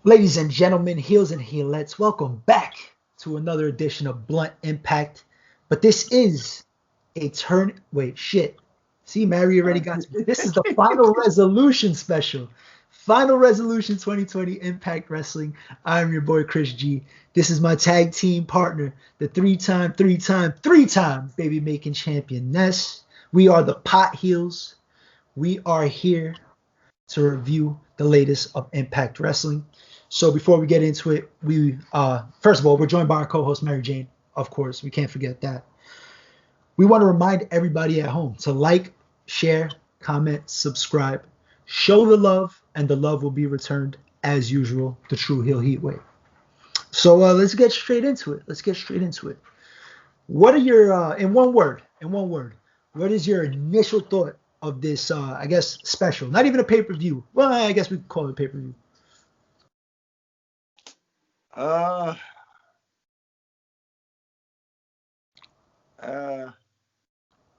Ladies and gentlemen, heels and heelettes, welcome back to another edition of Blunt Impact. But this is a turn. Wait, shit. See, Mary already got me. This is the final resolution special. Final resolution 2020 Impact Wrestling. I'm your boy Chris G. This is my tag team partner, the three-time Baby Making Champion Ness. We are the PotHeels. We are here to review the latest of Impact Wrestling. So before we get into it, we first of all, we're joined by our co-host Mary Jane. Of course, we can't forget that. We want to remind everybody at home to like, share, comment, subscribe, show the love, and the love will be returned as usual, the true heel heat way. So let's get straight into it. What are your in one word, what is your initial thought of this I guess special? Not even a pay-per-view. Well, I guess we could call it a pay-per-view. Uh, uh,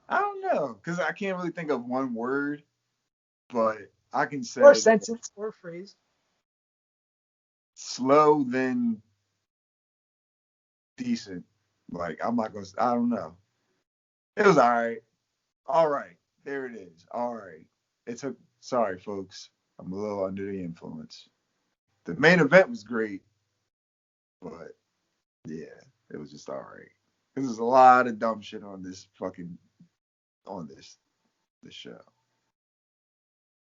I don't know, because I can't really think of one word, but I can say Or a sentence or a phrase. slow then decent. Like I'm not gonna. I don't know. It was all right. All right. There it is. All right. It took. Sorry, folks. I'm a little under the influence. The main event was great, but yeah, it was just all right. There's a lot of dumb shit on this show.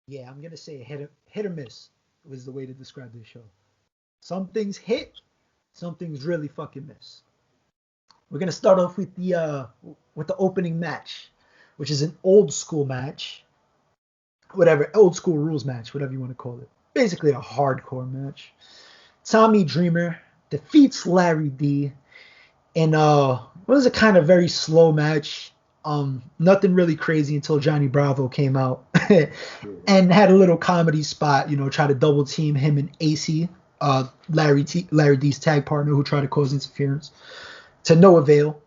Yeah, I'm gonna say hit or miss was the way to describe this show. Some things hit, some things really fucking miss. We're gonna start off with the opening match, which is an old school match, whatever old school rules match, whatever you want to call it. Basically a hardcore match. Tommy Dreamer defeats Larry D in what was a kind of very slow match. Nothing really crazy until Johnny Bravo came out and had a little comedy spot, try to double team him and AC, Larry D's tag partner, who tried to cause interference. To no avail.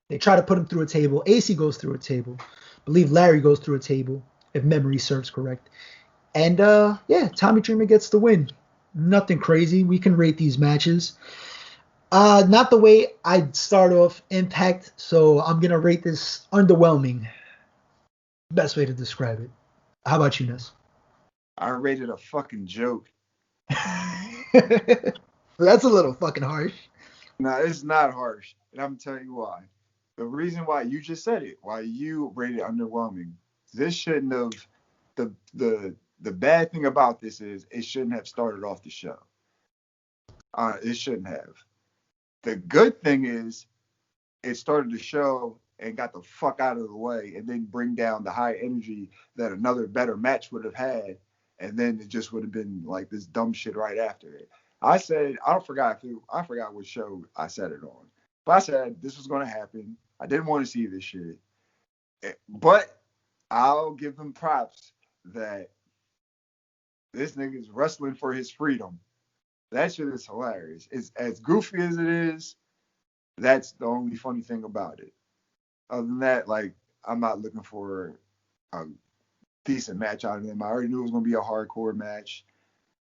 They try to put him through a table. AC goes through a table. I believe Larry goes through a table, if memory serves correct. And Tommy Dreamer gets the win. Nothing crazy. We can rate these matches. Not the way I'd start off Impact, so I'm gonna rate this underwhelming. Best way to describe it. How about you, Ness? I rated a fucking joke. That's a little fucking harsh. No, it's not harsh, and I'm gonna tell you why. The reason why you just said it, why you rated underwhelming. This shouldn't have. The bad thing about this is it shouldn't have started off the show. It shouldn't have. The good thing is it started the show and got the fuck out of the way and then bring down the high energy that another better match would have had. And then it just would have been like this dumb shit right after it. I forgot what show I said it on. But I said this was going to happen. I didn't want to see this shit. But I'll give them props that this nigga is wrestling for his freedom. That shit is hilarious. It's as goofy as it is. That's the only funny thing about it. Other than that, like, I'm not looking for a decent match out of them. I already knew it was going to be a hardcore match.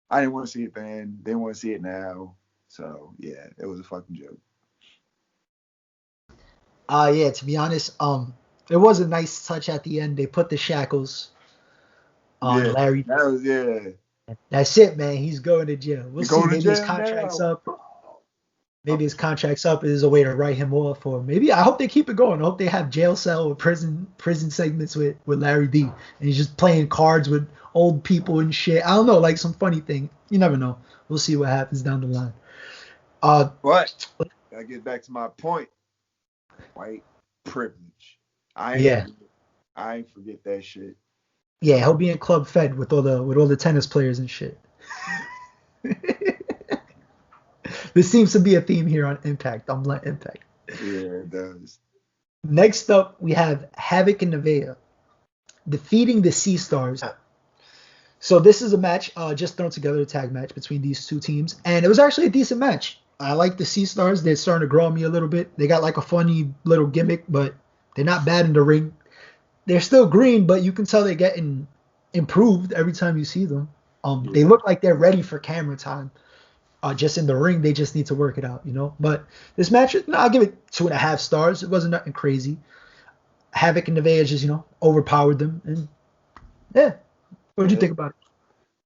I didn't want to see it then. Didn't want to see it now. So, yeah, it was a fucking joke. Yeah, to be honest, it was a nice touch at the end. They put the shackles on Larry. That was, That's it, man. He's going to jail. We'll see. Maybe his contract's now. up. Maybe his contract's up is a way to write him off, or maybe I hope they keep it going. I hope they have jail cell or prison segments with Larry D. And he's just playing cards with old people and shit. I don't know, like some funny thing. You never know. We'll see what happens down the line. But I get back to my point. White privilege. I ain't forget that shit. Yeah, he'll be in Club Fed with all the tennis players and shit. This seems to be a theme here on Impact, on Blunt Impact. Yeah, it does. Next up, we have Havoc and Nevaeh defeating the Sea Stars. So this is a match just thrown together, a tag match between these two teams, and it was actually a decent match. I like the Sea Stars. They're starting to grow on me a little bit. They got like a funny little gimmick, but they're not bad in the ring. They're still green, but you can tell they're getting improved every time you see them. They look like they're ready for camera time. Just in the ring, they just need to work it out, you know. But this match, no, I'll give it 2.5 stars. It wasn't nothing crazy. Havoc and Nevaeh just, overpowered them. And yeah, what did you think about it?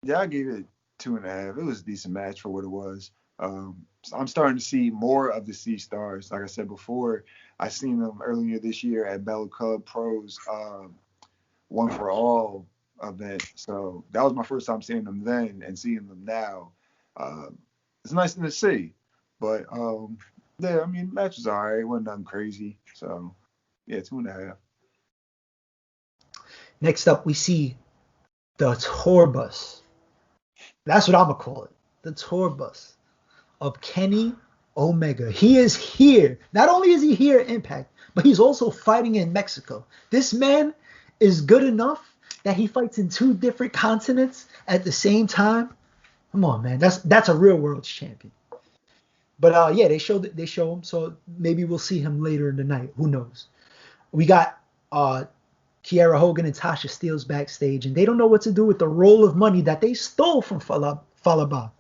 Yeah, I gave it 2.5. It was a decent match for what it was. So I'm starting to see more of the C stars. Like I said before, I seen them earlier this year at Bella Club Pros One for All event. So that was my first time seeing them then, and seeing them now. It's nice to see. But yeah, I mean, match was alright. It wasn't nothing crazy. So yeah, 2.5. Next up, we see the tour bus. That's what I'm gonna call it. The tour bus of Kenny Omega. He is here. Not only is he here at Impact, but he's also fighting in Mexico. This man is good enough that he fights in 2 different continents at the same time. Come on, man. That's a real world champion. But yeah, they show him, so maybe we'll see him later in the night. Who knows? We got Kiera Hogan and Tasha Steelz backstage, and they don't know what to do with the roll of money that they stole from Falaba.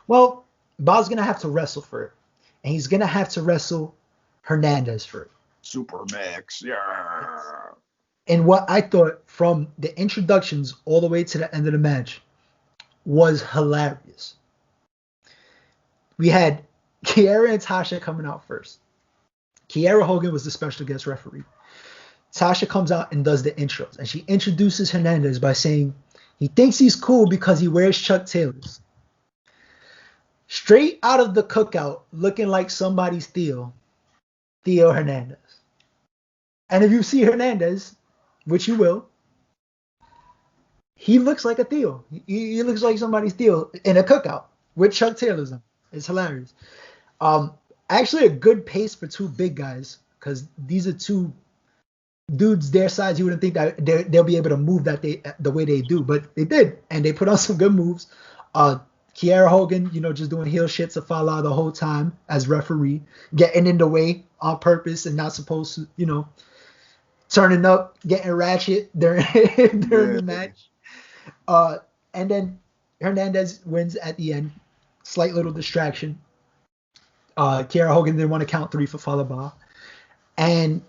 Well, Ba's gonna have to wrestle for it, and he's gonna have to wrestle Hernandez for it. Supermax, yeah. And what I thought from the introductions all the way to the end of the match was hilarious. We had Kiera and Tasha coming out first. Kiera Hogan was the special guest referee. Tasha comes out and does the intros, and she introduces Hernandez by saying he thinks he's cool because he wears Chuck Taylors. Straight out of the cookout, looking like somebody's Theo Hernandez. And if you see Hernandez, which you will, he looks like a Theo. He looks like somebody's Theo in a cookout with Chuck Taylors on. It's hilarious. Actually, a good pace for 2 big guys, because these are 2 dudes their size. You wouldn't think that they'll be able to move the way they do, but they did, and they put on some good moves. Kiera Hogan, just doing heel shit to Fala the whole time as referee, getting in the way on purpose and not supposed to, turning up, getting ratchet during the match. And then Hernandez wins at the end. Slight little distraction. Kiera Hogan didn't want to count 3 for Falaba. And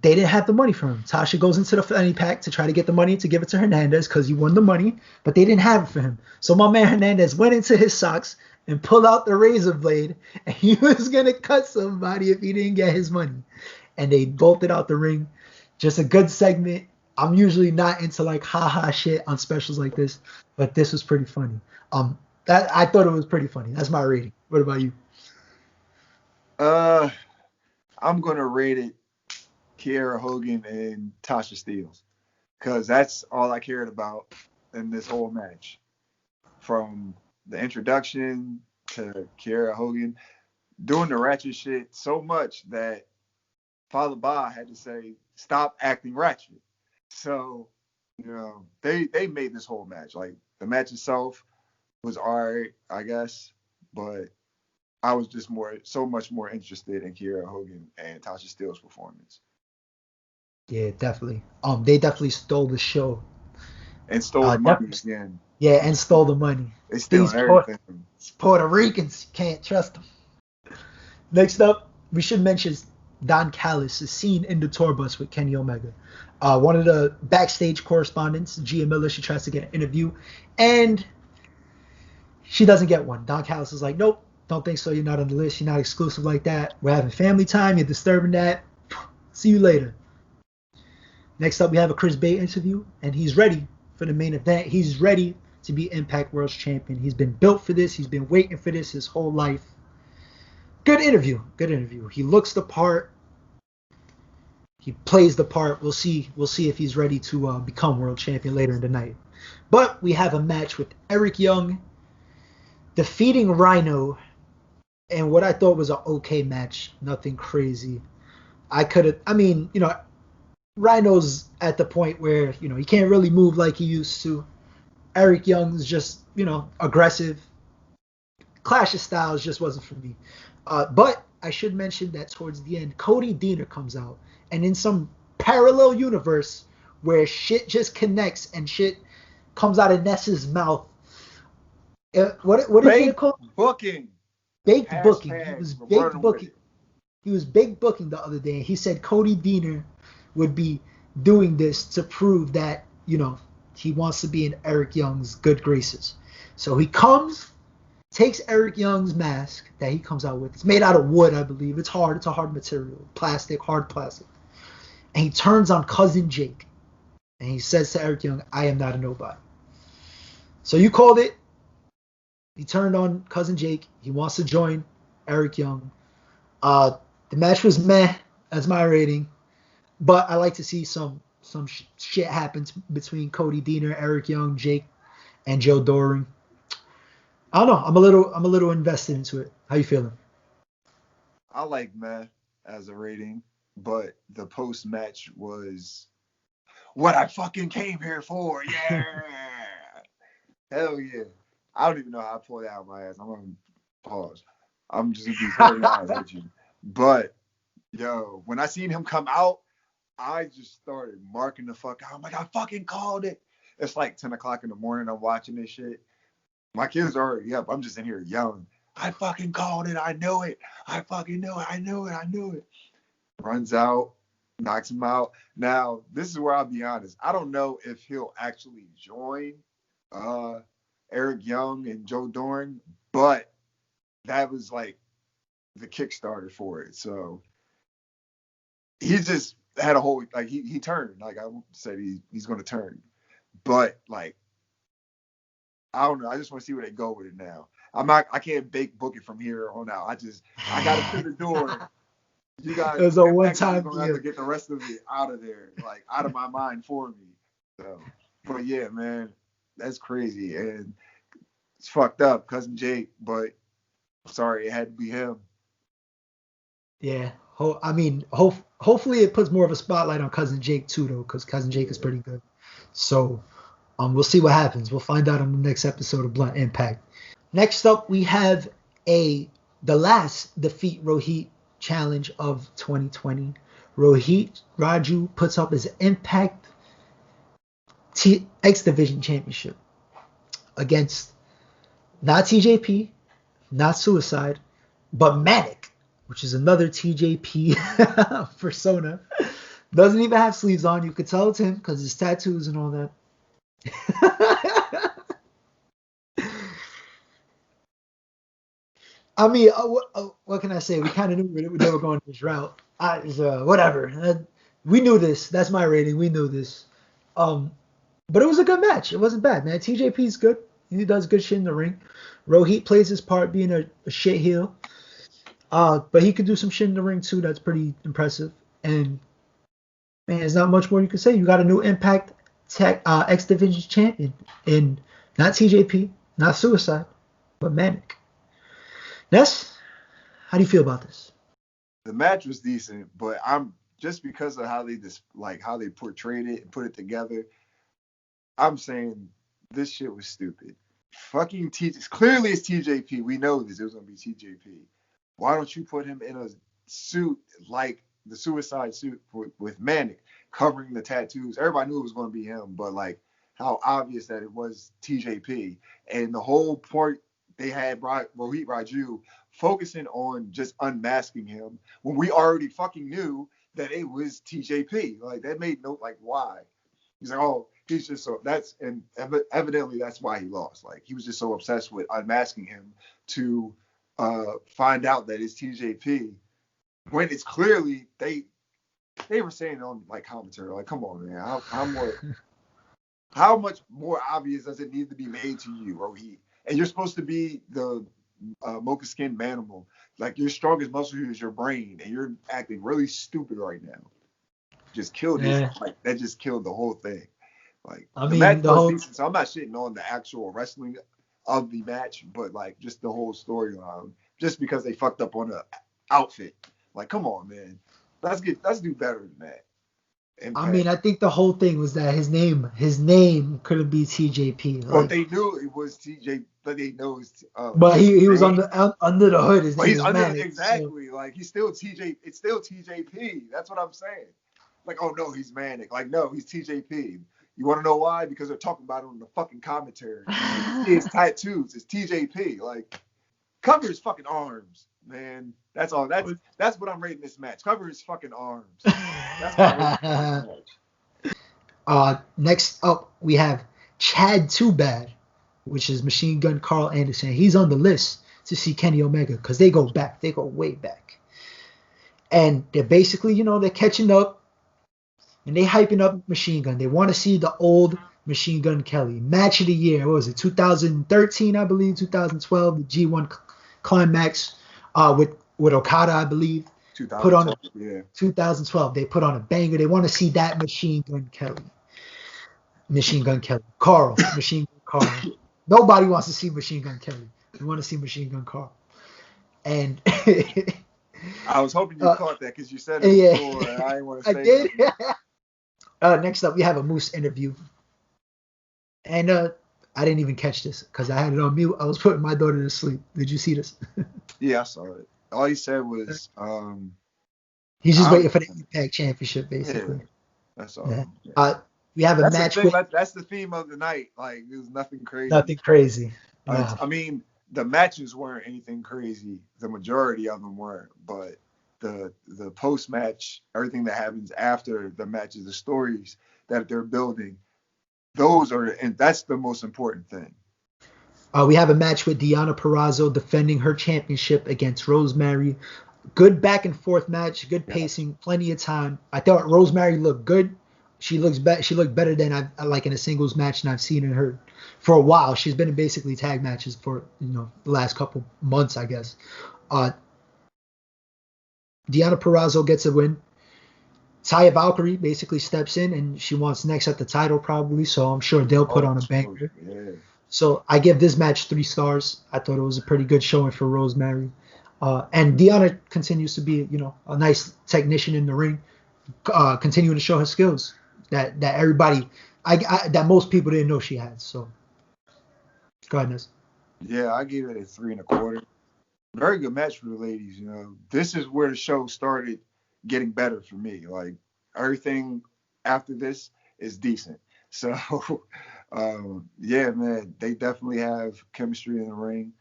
they didn't have the money for him. Tasha goes into the fanny pack to try to get the money to give it to Hernandez because he won the money, but they didn't have it for him. So my man Hernandez went into his socks and pulled out the razor blade, and he was going to cut somebody if he didn't get his money. And they bolted out the ring. Just a good segment. I'm usually not into like ha-ha shit on specials like this, but this was pretty funny. I thought it was pretty funny. That's my rating. What about you? I'm going to rate it Kiera Hogan and Tasha Steelz, because that's all I cared about in this whole match. From the introduction to Kiera Hogan doing the ratchet shit so much that Father Ba had to say, stop acting ratchet. So, they made this whole match. Like, the match itself was alright, I guess, but I was just so much more interested in Kiera Hogan and Tasha Steelz' performance. Yeah, definitely. They definitely stole the show. And stole the money again. Yeah, and stole the money. They steal everything. Puerto Ricans, can't trust them. Next up, we should mention Don Callis is seen in the tour bus with Kenny Omega. One of the backstage correspondents, Gia Miller, she tries to get an interview, and she doesn't get one. Don Callis is like, nope, don't think so. You're not on the list. You're not exclusive like that. We're having family time. You're disturbing that. See you later. Next up, we have a Chris Bay interview, and he's ready for the main event. He's ready to be Impact World Champion. He's been built for this. He's been waiting for this his whole life. Good interview. He looks the part. He plays the part. We'll see if he's ready to become World Champion later in the night. But we have a match with Eric Young defeating Rhino, and what I thought was an okay match. Nothing crazy. Rhino's at the point where, he can't really move like he used to. Eric Young's just, aggressive. Clash of Styles just wasn't for me. But I should mention that towards the end, Cody Deaner comes out. And in some parallel universe where shit just connects and shit comes out of Ness's mouth. What is it called? Booking. baked booking. He Hashtag was we're baked running with booking. it. He was baked booking the other day. He said Cody Deaner would be doing this to prove that, he wants to be in Eric Young's good graces. So he comes, takes Eric Young's mask that he comes out with. It's made out of wood, I believe. It's hard. It's a hard material. Plastic, hard plastic. And he turns on Cousin Jake. And he says to Eric Young, I am not a nobody. So you called it. He turned on Cousin Jake. He wants to join Eric Young. The match was meh as my rating, but I like to see some shit happen between Cody Deaner, Eric Young, Jake, and Joe Doring. I don't know. I'm a little invested into it. How you feeling? I like meh as a rating, but the post match was what I fucking came here for. Yeah. Hell yeah. I don't even know how I pulled it out of my ass. I'm gonna pause. I'm just gonna be very honest with you. But yo, when I seen him come out, I just started marking the fuck out. I'm like, I fucking called it. It's like 10 o'clock in the morning. I'm watching this shit. My kids are already up. I'm just in here yelling. I fucking called it. I knew it. I fucking knew it. I knew it. I knew it. Runs out, knocks him out. Now, this is where I'll be honest. I don't know if he'll actually join Eric Young and Joe Doring, but that was like the Kickstarter for it. So he just had a whole like he turned. Like I said he's gonna turn. But like I don't know. I just want to see where they go with it now. I can't book it from here on out. I got it to the door. You guys, It was a Impact is one-time gonna have to deal. get the rest of it out of there, like out of my mind for me. So, but yeah, man, that's crazy and it's fucked up, cousin Jake. But sorry, it had to be him. Yeah. Hopefully it puts more of a spotlight on Cousin Jake too, though, because Cousin Jake is Yeah. pretty good. So, we'll see what happens. We'll find out on the next episode of Blunt Impact. Next up, we have the last Defeat Rohit challenge of 2020. Rohit Raju puts up his Impact X Division Championship against not TJP, not Suicide, but Manic, which is another TJP persona. Doesn't even have sleeves on. You could tell it's him because his tattoos and all that. I mean, what can I say? We kind of knew they were going this route. Whatever. We knew this. That's my rating. We knew this. But it was a good match. It wasn't bad, man. TJP's good. He does good shit in the ring. Rohit plays his part being a shit heel. But he could do some shit in the ring too. That's pretty impressive. And man, there's not much more you can say. You got a new Impact X Division champion in not TJP, not Suicide, but Manic. Ness, how do you feel about this? The match was decent, but I'm just because of how they portrayed it and put it together. I'm saying this shit was stupid. Fucking clearly it's TJP. We know this. It was gonna be TJP. Why don't you put him in a suit like the Suicide suit with Manic covering the tattoos? Everybody knew it was gonna be him, but like how obvious that it was TJP. And the whole point they had Rohit Raju focusing on just unmasking him when we already fucking knew that it was TJP. Like that made no like why. He's like, oh, he's just so that's and evidently that's why he lost. Like he was just so obsessed with unmasking him to find out that it's TJP when it's clearly they were saying on like commentary. Like, come on, man, how much more obvious does it need to be made to you, Rohit? And you're supposed to be the mocha skin manimal. Like your strongest muscle here is your brain, and you're acting really stupid right now. Just killed his Yeah. like that. Just killed the whole thing. Like I the mean, match the was whole decent, so I'm not shitting on the actual wrestling of the match, but like just the whole storyline. Just because they fucked up on the outfit, like come on, man, let's do better than that. Impact. I think the whole thing was that his name couldn't be TJP. Well, Like, they knew it was TJ, but they know it's but his he was name. under the hood. His But name he's is under Manic. So exactly like he's still TJ. It's still TJP. That's what I'm saying. Like, oh no, he's Manic. Like, no, he's TJP. You want to know why? Because they're talking about it on the fucking commentary. You see his tattoos. It's TJP. Like, Cover his fucking arms, man. That's all. That's what I'm rating this match. Cover his fucking arms. That's what I'm rating this match. Next up, we have Chad Too Bad, which is Machine Gun Karl Anderson. He's on the list to see Kenny Omega because they go back. They go way back. And they're basically, they're catching up and they hyping up Machine Gun. They want to see the old Machine Gun Kelly. Match of the year. What was it? 2013, I believe. 2012, the G1 Climax with Okada, I believe. 2012. They put on a banger. They want to see that Machine Gun Kelly. Karl. Machine Gun Karl. Nobody wants to see Machine Gun Kelly. We want to see Machine Gun Karl. And I was hoping you caught that because you said it before, and I didn't want to say it. Next up, we have a Moose interview. And I didn't even catch this because I had it on mute. I was putting my daughter to sleep. Did you see this? Yeah, I saw it. All he said was... he's just waiting for the Impact Championship, basically. Yeah, that's all. Yeah. We have a match with... That's the theme of the night. Like, it was nothing crazy. Nothing crazy. I mean, the matches weren't anything crazy. The majority of them weren't. But the post-match, everything that happens after the matches, the stories that they're building, and that's the most important thing. We have a match with Deonna Purrazzo defending her championship against Rosemary. Good back and forth match, good pacing, plenty of time. I thought Rosemary looked good. She looked better than I like in a singles match, and I've seen in her for a while. She's been in basically tag matches for the last couple months, I guess. Deonna Purrazzo gets a win. Taya Valkyrie basically steps in, and she wants next at the title probably, so I'm sure they'll put on a banger. Yeah. So I give this match 3 stars. I thought it was a pretty good showing for Rosemary. And Deonna continues to be, a nice technician in the ring, continuing to show her skills that everybody, that most people didn't know she had. So, go ahead, Ness. Yeah, I gave it a 3 1/4. Very good match for the ladies. This is where the show started getting better for me. Like, everything after this is decent. So, yeah, man, they definitely have chemistry in the ring.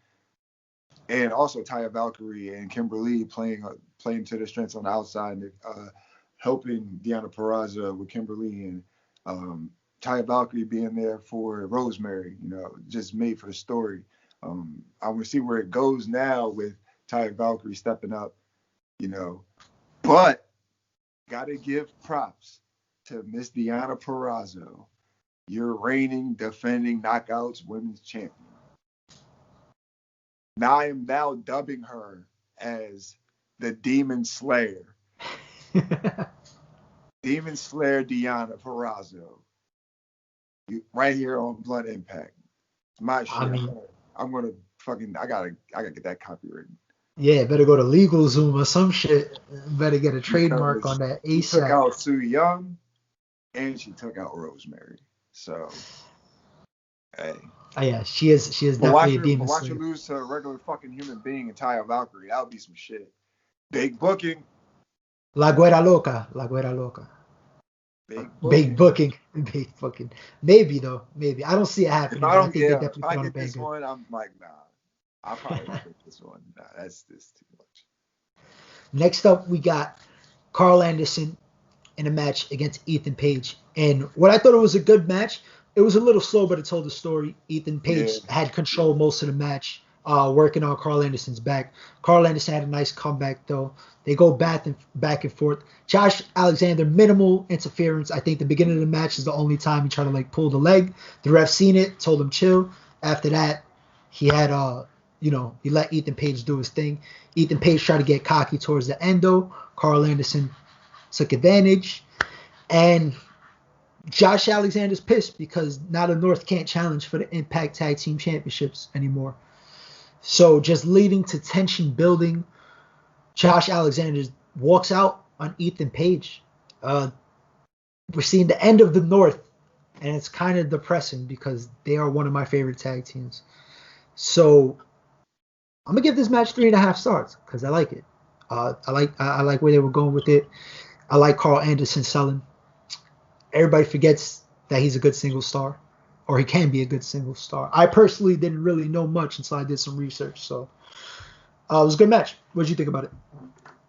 And also Taya Valkyrie and Kimberly playing to their strengths on the outside, helping Deonna Purrazzo with Kimberly, and Taya Valkyrie being there for Rosemary, just made for the story. I want to see where it goes now with Taya Valkyrie stepping up, But got to give props to Miss Deonna Purrazzo, your reigning, defending Knockouts Women's Champion. Now I am now dubbing her as the Demon Slayer. Demon Slayer Deonna Purrazzo. Right here on Blood Impact. It's my shit. I gotta get that copywritten. Yeah, better go to LegalZoom or some shit. Better get a trademark on that ASAP. She took out Su Yung, and she took out Rosemary. So, hey. Oh, yeah, she is definitely a demon. Watch her lose to a regular fucking human being and Taya Valkyrie. That would be some shit. Big booking. La Guerra Loca. Big booking. Maybe though. Maybe. I don't see it happening. I get this one, I'm like, nah. I'll probably pick this one. Nah, that's too much. Next up, we got Karl Anderson in a match against Ethan Page. And what I thought it was a good match, it was a little slow, but it told the story. Ethan Page had control most of the match, working on Karl Anderson's back. Karl Anderson had a nice comeback, though. They go back and forth. Josh Alexander, minimal interference. I think the beginning of the match is the only time he tried to pull the leg. The ref seen it, told him chill. After that, he had he let Ethan Page do his thing. Ethan Page tried to get cocky towards the end, though. Karl Anderson took advantage, and Josh Alexander's pissed because now the North can't challenge for the Impact Tag Team Championships anymore. So just leading to tension building, Josh Alexander walks out on Ethan Page. We're seeing the end of the North, and it's kind of depressing because they are one of my favorite tag teams. So I'm gonna give this match 3.5 stars because I like it. I like where they were going with it. I like Karl Anderson selling. Everybody forgets that he's a good single star, or he can be a good single star. I personally didn't really know much until I did some research. So It was a good match. What did you think about it?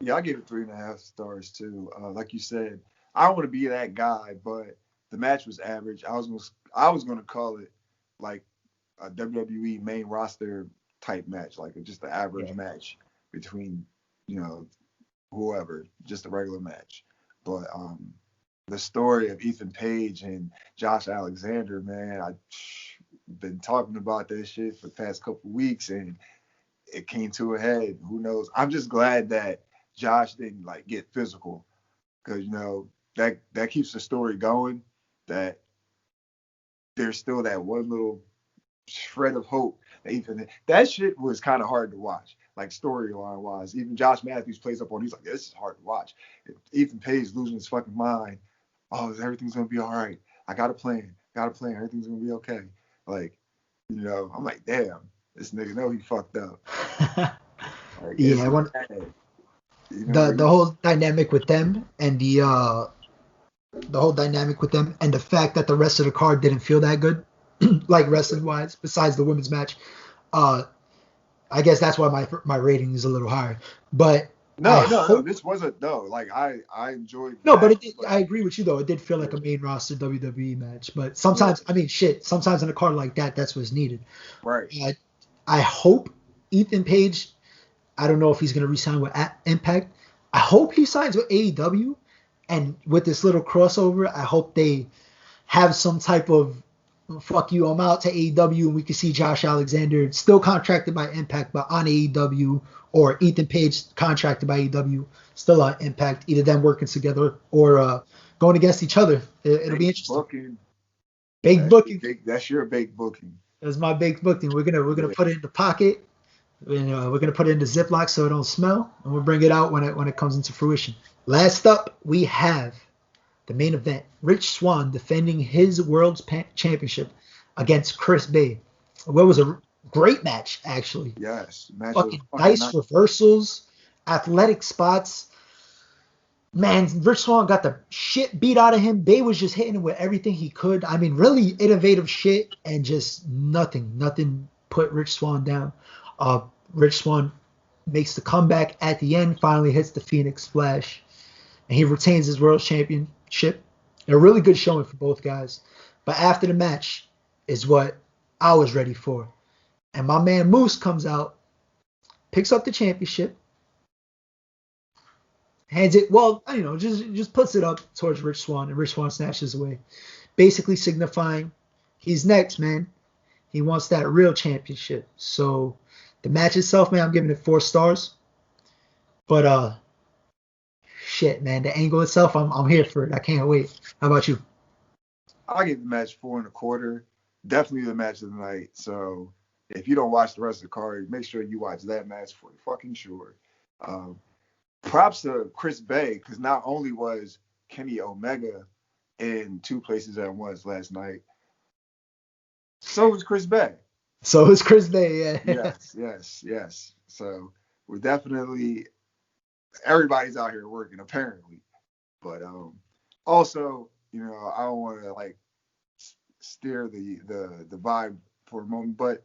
Yeah, I gave it 3.5 stars too. Like you said, I don't want to be that guy, but the match was average. I was gonna call it like a WWE main roster type match, like just an average Yeah. match between you know whoever, just a regular match. But the story of Ethan Page and Josh Alexander, man, I've been talking about that shit for the past couple of weeks, and it came to a head. Who knows? I'm just glad that Josh didn't like get physical because that keeps the story going. That there's still that one little shred of hope that Ethan. That shit was kind of hard to watch, like storyline wise. Even Josh Matthews plays up on. He's like, this is hard to watch. Ethan Page losing his fucking mind. Oh, everything's gonna be all right. I got a plan. Got a plan. Everything's gonna be okay. Like, I'm like, damn, this nigga know he fucked up. Like, it's Yeah, bad. the whole dynamic with them and the whole dynamic with them and the fact that the rest of the card didn't feel that good, like wrestling wise, besides the women's match. Uh, I guess that's why my rating is a little higher. But I no. hope This wasn't no. Like I enjoyed no, but that, it did, but I agree with you though. It did feel like yeah, a main roster WWE match. But yeah, sometimes, I mean, shit. Sometimes in a card like that, that's what's needed. right. Uh, I hope Ethan Page. I don't know if he's gonna resign with Impact. I hope he signs with AEW, and with this little crossover, I hope they have some type of fuck you, I'm out to AEW, and we can see Josh Alexander still contracted by Impact, but on AEW, or Ethan Page contracted by AEW, still on Impact. Either them working together or going against each other. It'll be Big interesting. booking. Big That's booking. that's your big booking. That's my big booking. We're gonna Yeah. put it in the pocket. We're gonna put it in the Ziploc so it don't smell, and we'll bring it out when it comes into fruition. Last up, we have the main event: Rich Swann defending his world's championship against Chris Bay. What was a great match, actually. Yes. Match of Fucking fucking nice night. reversals, athletic spots. Man, Rich Swann got the shit beat out of him. Bay was just hitting him with everything he could. I mean, really innovative shit, and just nothing put Rich Swann down. Uh, Rich Swann makes the comeback at the end, finally hits the Phoenix Splash, and he retains his world championship. A really good showing for both guys. But after the match is what I was ready for. And my man Moose comes out, picks up the championship, hands it, well, just puts it up towards Rich Swann, and Rich Swann snatches away, basically signifying he's next, man. He wants that real championship. So the match itself, man, I'm giving it 4 stars. But shit, man, the angle itself, I'm here for it. I can't wait. How about you? I give the match 4.25. Definitely the match of the night. So if you don't watch the rest of the card, make sure you watch that match for fucking sure. Um, Props to Chris Bay because not only was Kenny Omega in two places at once last night, so was Chris Bay. So it's Chris Bay. Yeah. Yes. So we're definitely everybody's out here working apparently, but also I don't want to like steer the vibe for a moment, but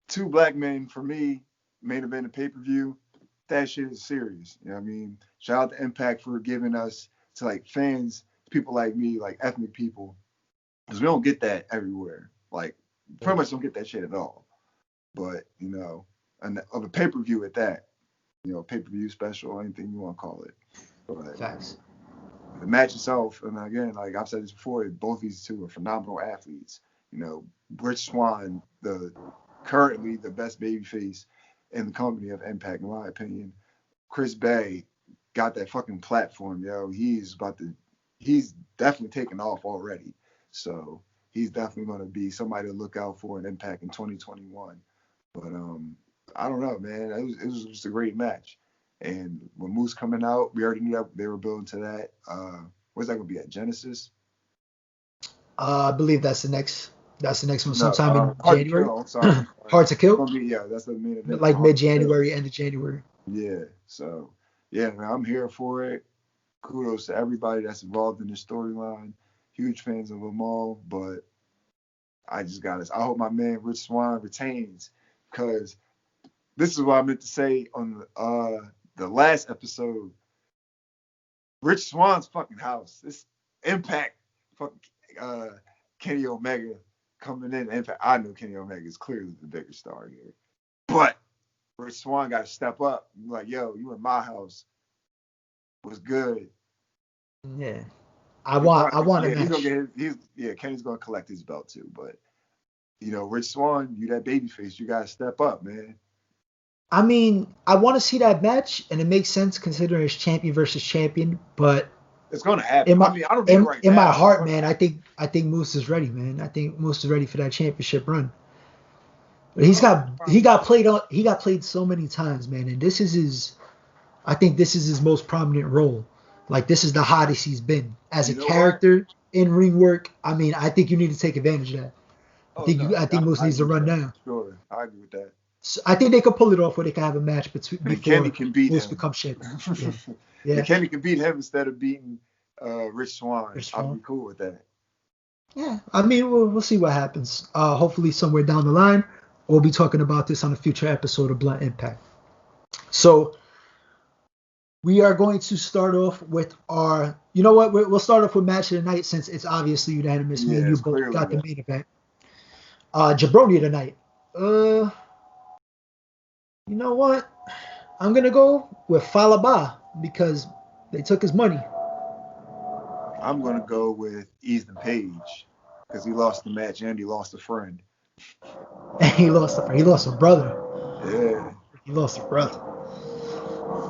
two black men for me main event of pay per view. That shit is serious. You know what I mean? Shout out to Impact for giving us to like fans, people like me, like ethnic people, because we don't get that everywhere. Like, pretty much don't get that shit at all. But and of a pay per view at that, pay per view special, anything you want to call it. But Facts. the match itself, and again, like I've said this before, both these two are phenomenal athletes. Rich Swann, the currently the best babyface in the company of Impact, in my opinion. Chris Bay got that fucking platform, yo. He's definitely taken off already. So he's definitely gonna be somebody to look out for an Impact in 2021. But I don't know, man. It was just a great match. And when Moose coming out, we already knew that they were building to that. Where's that gonna be at? Genesis? I believe that's the next. That's the next one, No, sometime in Hard to January. Kill. I'm sorry. Hard to It's kill, gonna be that's the main event for like Hard mid to Kill. January, end of January. Yeah. So yeah, man, I'm here for it. Kudos to everybody that's involved in the storyline. Huge fans of them all, but I just got this. I hope my man Rich Swann retains because this is what I meant to say on the last episode. Rich Swann's fucking house. This Impact fucking Kenny Omega coming in. Impact. I know Kenny Omega is clearly the bigger star here, but Rich Swann got to step up. Like, yo, you in my house. Was good. Yeah. I want a match. He's gonna get Kenny's gonna collect his belt too, but Rich Swann, you that baby face, you gotta step up, man. I mean, I want to see that match, and it makes sense considering it's champion versus champion, but it's gonna happen. I don't think right in now. My heart, man, I think Moose is ready, man. I think Moose is ready for that championship run. But he got played so many times, man, and this is his most prominent role. Like, this is the hottest he's been as a character in ring work. I mean, I think you need to take advantage of that. I think Moose needs to run now. Sure, I agree with that. So I think they could pull it off where they can have a match before Kenny can beat Moose him. becomes champion. Yeah. Kenny can beat him instead of beating Rich Swann. I'd be cool with that. Yeah, I mean, we'll see what happens. Hopefully somewhere down the line, we'll be talking about this on a future episode of Blunt Impact. So we are going to start off with our, you know what? We'll start off with match of the night since it's obviously unanimous. Me and you both got the main event. Jabroni tonight. You know what? I'm going to go with Falaba because they took his money. I'm going to go with Ethan Page because he lost the match and he lost a friend. And he lost a brother. Yeah. He lost a brother.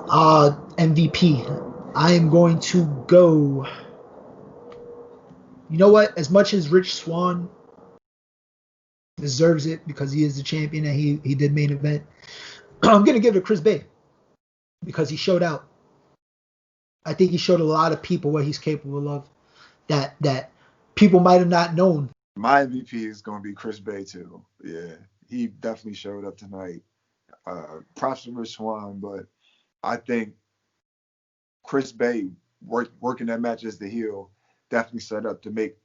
MVP. I am going to go. You know what? As much as Rich Swann deserves it because he is the champion and he did main event, I'm going to give it to Chris Bay because he showed out. I think he showed a lot of people what he's capable of that people might have not known. My MVP is going to be Chris Bay too. Yeah, he definitely showed up tonight. Props to Rich Swann, but I think Chris Bay working that match as the heel definitely set up to make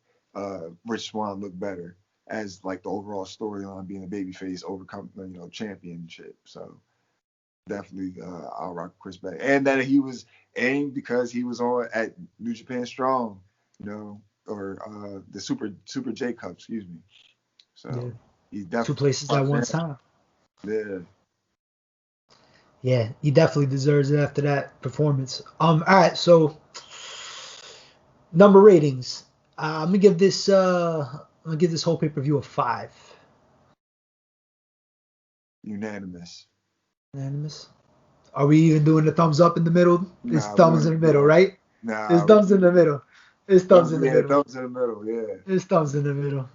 Rich Swann look better as like the overall storyline being a babyface overcome championship. So definitely I'll rock Chris Bay. And that he was aimed because he was on at New Japan Strong, or the Super J Cup, excuse me. So he definitely 2 places at one time. Yeah. Yeah, he definitely deserves it after that performance. All right, so number ratings. I'm gonna give this whole pay-per-view a 5. Unanimous. Are we even doing the thumbs up in the middle? It's thumbs in the middle, right? Nah. It's thumbs in the middle. It's thumbs in the middle. Thumbs in the middle, yeah. It's thumbs in the middle.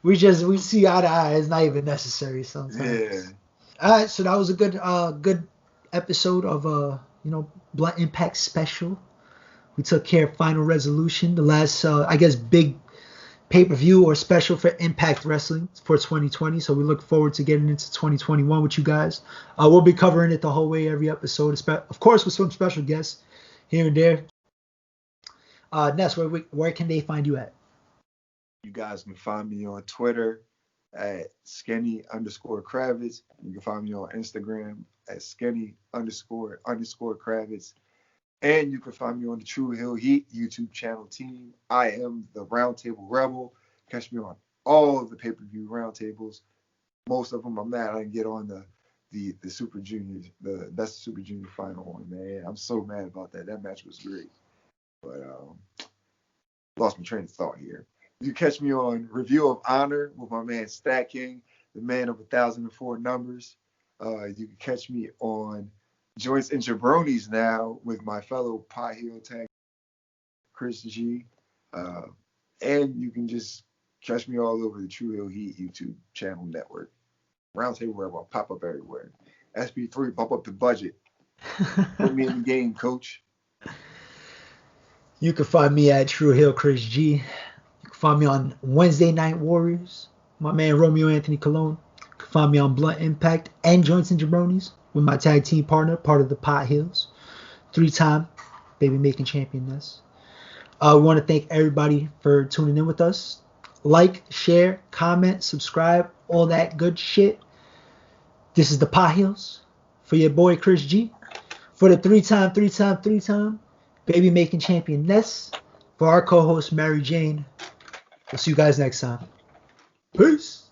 We see eye to eye. It's not even necessary sometimes. Yeah. All right, so that was a good episode of Blunt Impact special. We took care of Final Resolution, the last big pay-per-view or special for Impact Wrestling for 2020. So we look forward to getting into 2021 with you guys. We'll be covering it the whole way, every episode, of course, with some special guests here and there. Ness, where can they find you at? You guys can find me on Twitter at skinny_Kravitz. You can find me on Instagram at skinny_Kravitz. And you can find me on the True Hill Heat YouTube channel team. I am the Roundtable Rebel. Catch me on all of the pay-per-view roundtables. Most of them I'm mad I didn't get on the Super Juniors, the Best Super Junior final one, man. I'm so mad about that. That match was great. But lost my train of thought here. You catch me on Review of Honor with my man Stat King, the man of 1,004 numbers. You can catch me on Joints and Jabronis now with my fellow PotHeels tag, Chris G. And you can just catch me all over the True Hill Heat YouTube channel network. Roundtable Rebel, I'll pop up everywhere. SP3, bump up the budget. Put me in the game, coach. You can find me at True Hill Chris G. You can find me on Wednesday Night Warriors, my man Romeo Anthony Colon. You can find me on Blunt Impact and Joints and Jabronis with my tag team partner, part of the PotHeels, 3-time Baby Making Champ Ness. We want to thank everybody for tuning in with us. Like, share, comment, subscribe, all that good shit. This is the PotHeels for your boy Chris G. For the three-time Baby Making Champion Ness. For our co-host Mary Jane. We'll see you guys next time. Peace.